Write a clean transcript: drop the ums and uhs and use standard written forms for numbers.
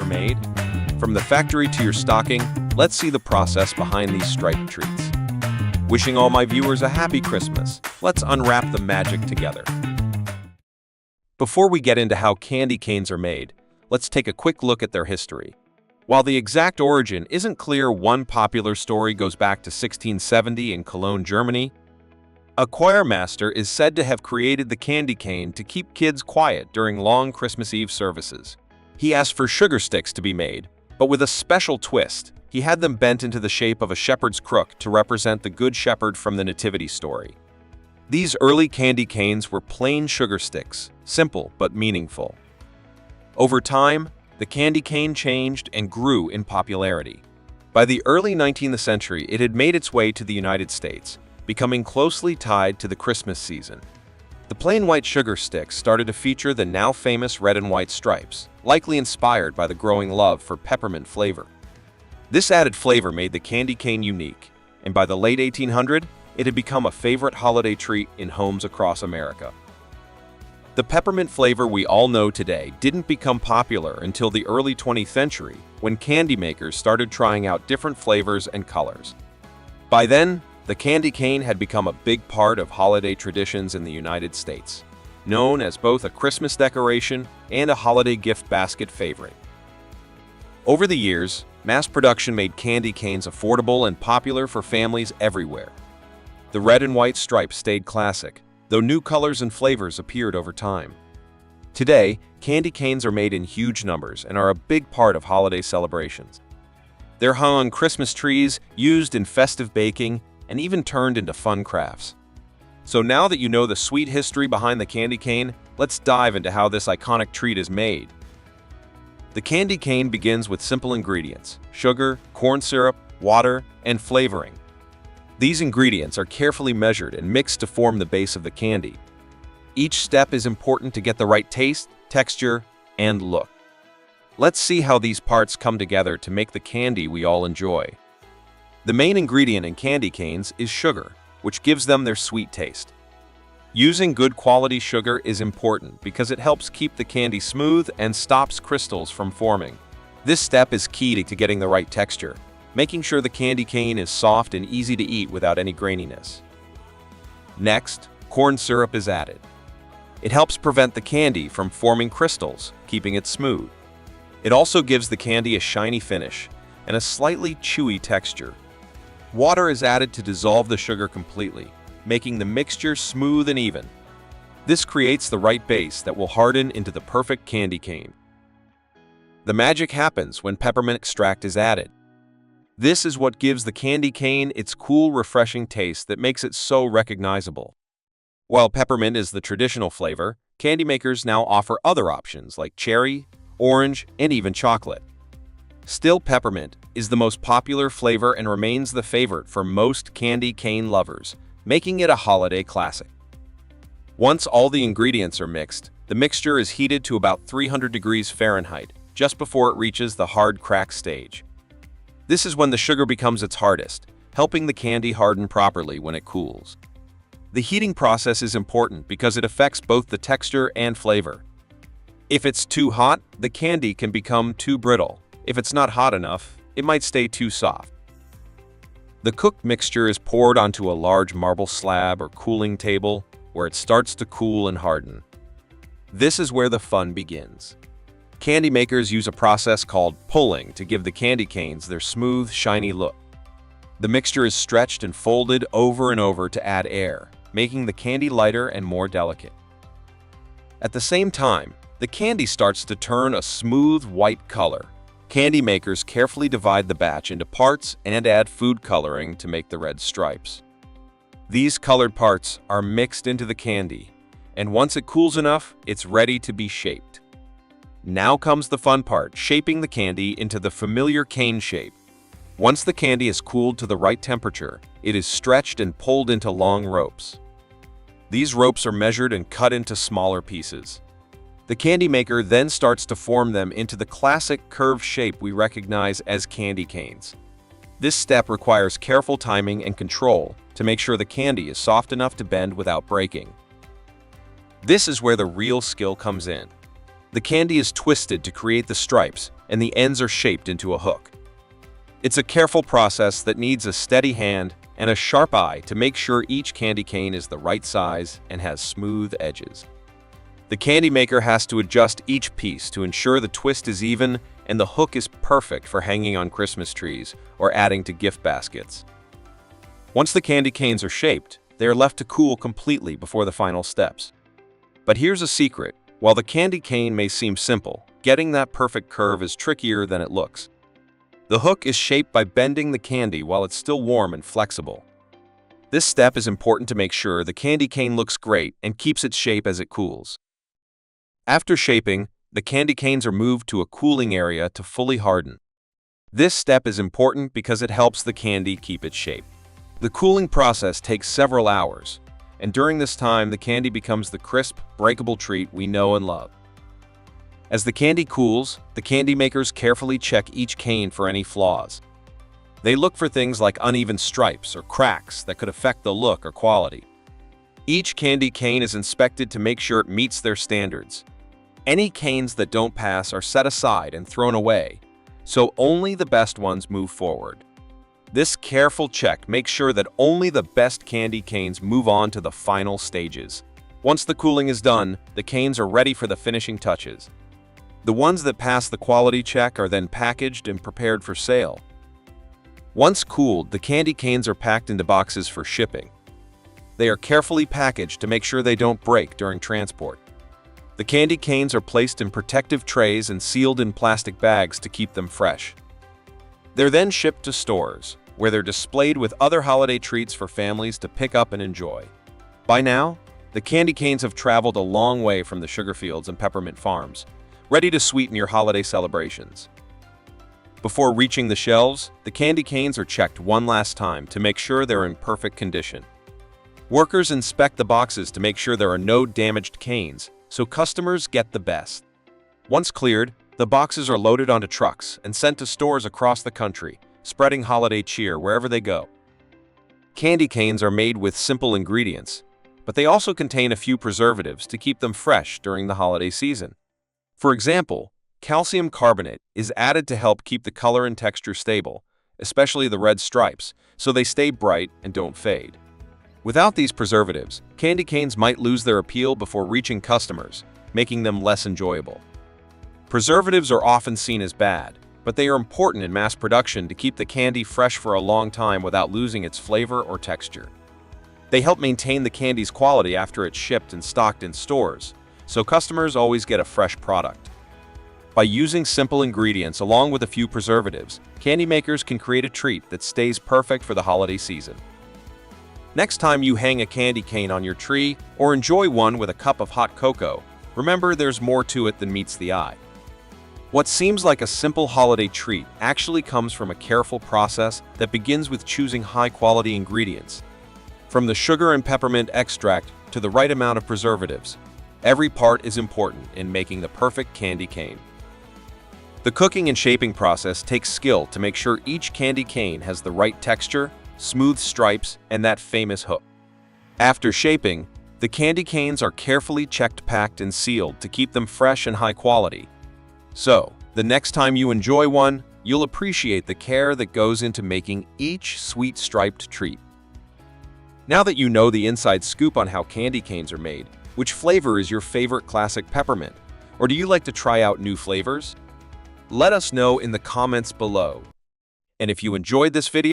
are made? From the factory to your stocking, let's see the process behind these striped treats. Wishing all my viewers a happy Christmas. Let's unwrap the magic together. Before we get into how candy canes are made, let's take a quick look at their history. While the exact origin isn't clear, one popular story goes back to 1670 in Cologne, Germany. A choir master is said to have created the candy cane to keep kids quiet during long Christmas Eve services. He asked for sugar sticks to be made, but with a special twist. He had them bent into the shape of a shepherd's crook to represent the Good Shepherd from the Nativity story. These early candy canes were plain sugar sticks, simple but meaningful. Over time, the candy cane changed and grew in popularity. By the early 19th century, it had made its way to the United States, becoming closely tied to the Christmas season. The plain white sugar sticks started to feature the now famous red and white stripes, likely inspired by the growing love for peppermint flavor. This added flavor made the candy cane unique, and by the late 1800s, it had become a favorite holiday treat in homes across America. The peppermint flavor we all know today didn't become popular until the early 20th century, when candy makers started trying out different flavors and colors. By then, the candy cane had become a big part of holiday traditions in the United States, known as both a Christmas decoration and a holiday gift basket favorite. Over the years, mass production made candy canes affordable and popular for families everywhere. The red and white stripes stayed classic, though new colors and flavors appeared over time. Today, candy canes are made in huge numbers and are a big part of holiday celebrations. They're hung on Christmas trees, used in festive baking, and even turned into fun crafts. So now that you know the sweet history behind the candy cane, let's dive into how this iconic treat is made. The candy cane begins with simple ingredients: sugar, corn syrup, water, and flavoring. These ingredients are carefully measured and mixed to form the base of the candy. Each step is important to get the right taste, texture, and look. Let's see how these parts come together to make the candy we all enjoy. The main ingredient in candy canes is sugar, which gives them their sweet taste. Using good quality sugar is important because it helps keep the candy smooth and stops crystals from forming. This step is key to getting the right texture, making sure the candy cane is soft and easy to eat without any graininess. Next, corn syrup is added. It helps prevent the candy from forming crystals, keeping it smooth. It also gives the candy a shiny finish and a slightly chewy texture. Water is added to dissolve the sugar completely, making the mixture smooth and even. This creates the right base that will harden into the perfect candy cane. The magic happens when peppermint extract is added. This is what gives the candy cane its cool, refreshing taste that makes it so recognizable. While peppermint is the traditional flavor, candy makers now offer other options like cherry, orange, and even chocolate. Still, peppermint is the most popular flavor and remains the favorite for most candy cane lovers, making it a holiday classic. Once all the ingredients are mixed, the mixture is heated to about 300 degrees Fahrenheit, just before it reaches the hard crack stage. This is when the sugar becomes its hardest, helping the candy harden properly when it cools. The heating process is important because it affects both the texture and flavor. If it's too hot, the candy can become too brittle. If it's not hot enough, it might stay too soft. The cooked mixture is poured onto a large marble slab or cooling table where it starts to cool and harden. This is where the fun begins. Candy makers use a process called pulling to give the candy canes their smooth, shiny look. The mixture is stretched and folded over and over to add air, making the candy lighter and more delicate. At the same time, the candy starts to turn a smooth white color. Candy makers carefully divide the batch into parts and add food coloring to make the red stripes. These colored parts are mixed into the candy, and once it cools enough, it's ready to be shaped. Now comes the fun part, shaping the candy into the familiar cane shape. Once the candy is cooled to the right temperature, it is stretched and pulled into long ropes. These ropes are measured and cut into smaller pieces. The candy maker then starts to form them into the classic curved shape we recognize as candy canes. This step requires careful timing and control to make sure the candy is soft enough to bend without breaking. This is where the real skill comes in. The candy is twisted to create the stripes, and the ends are shaped into a hook. It's a careful process that needs a steady hand and a sharp eye to make sure each candy cane is the right size and has smooth edges. The candy maker has to adjust each piece to ensure the twist is even and the hook is perfect for hanging on Christmas trees or adding to gift baskets. Once the candy canes are shaped, they are left to cool completely before the final steps. But here's a secret. While the candy cane may seem simple, getting that perfect curve is trickier than it looks. The hook is shaped by bending the candy while it's still warm and flexible. This step is important to make sure the candy cane looks great and keeps its shape as it cools. After shaping, the candy canes are moved to a cooling area to fully harden. This step is important because it helps the candy keep its shape. The cooling process takes several hours, and during this time the candy becomes the crisp, breakable treat we know and love. As the candy cools, the candy makers carefully check each cane for any flaws. They look for things like uneven stripes or cracks that could affect the look or quality. Each candy cane is inspected to make sure it meets their standards. Any canes that don't pass are set aside and thrown away, so only the best ones move forward. This careful check makes sure that only the best candy canes move on to the final stages. Once the cooling is done, the canes are ready for the finishing touches. The ones that pass the quality check are then packaged and prepared for sale. Once cooled, the candy canes are packed into boxes for shipping. They are carefully packaged to make sure they don't break during transport. The candy canes are placed in protective trays and sealed in plastic bags to keep them fresh. They're then shipped to stores, where they're displayed with other holiday treats for families to pick up and enjoy. By now, the candy canes have traveled a long way from the sugar fields and peppermint farms, ready to sweeten your holiday celebrations. Before reaching the shelves, the candy canes are checked one last time to make sure they're in perfect condition. Workers inspect the boxes to make sure there are no damaged canes, so customers get the best. Once cleared, the boxes are loaded onto trucks and sent to stores across the country, spreading holiday cheer wherever they go. Candy canes are made with simple ingredients, but they also contain a few preservatives to keep them fresh during the holiday season. For example, calcium carbonate is added to help keep the color and texture stable, especially the red stripes, so they stay bright and don't fade. Without these preservatives, candy canes might lose their appeal before reaching customers, making them less enjoyable. Preservatives are often seen as bad, but they are important in mass production to keep the candy fresh for a long time without losing its flavor or texture. They help maintain the candy's quality after it's shipped and stocked in stores, so customers always get a fresh product. By using simple ingredients along with a few preservatives, candy makers can create a treat that stays perfect for the holiday season. Next time you hang a candy cane on your tree or enjoy one with a cup of hot cocoa, remember there's more to it than meets the eye. What seems like a simple holiday treat actually comes from a careful process that begins with choosing high-quality ingredients. From the sugar and peppermint extract to the right amount of preservatives, every part is important in making the perfect candy cane. The cooking and shaping process takes skill to make sure each candy cane has the right texture, smooth stripes, and that famous hook. After shaping, the candy canes are carefully checked, packed, and sealed to keep them fresh and high quality. So, the next time you enjoy one, you'll appreciate the care that goes into making each sweet striped treat. Now that you know the inside scoop on how candy canes are made, which flavor is your favorite classic peppermint? Or do you like to try out new flavors? Let us know in the comments below. And if you enjoyed this video,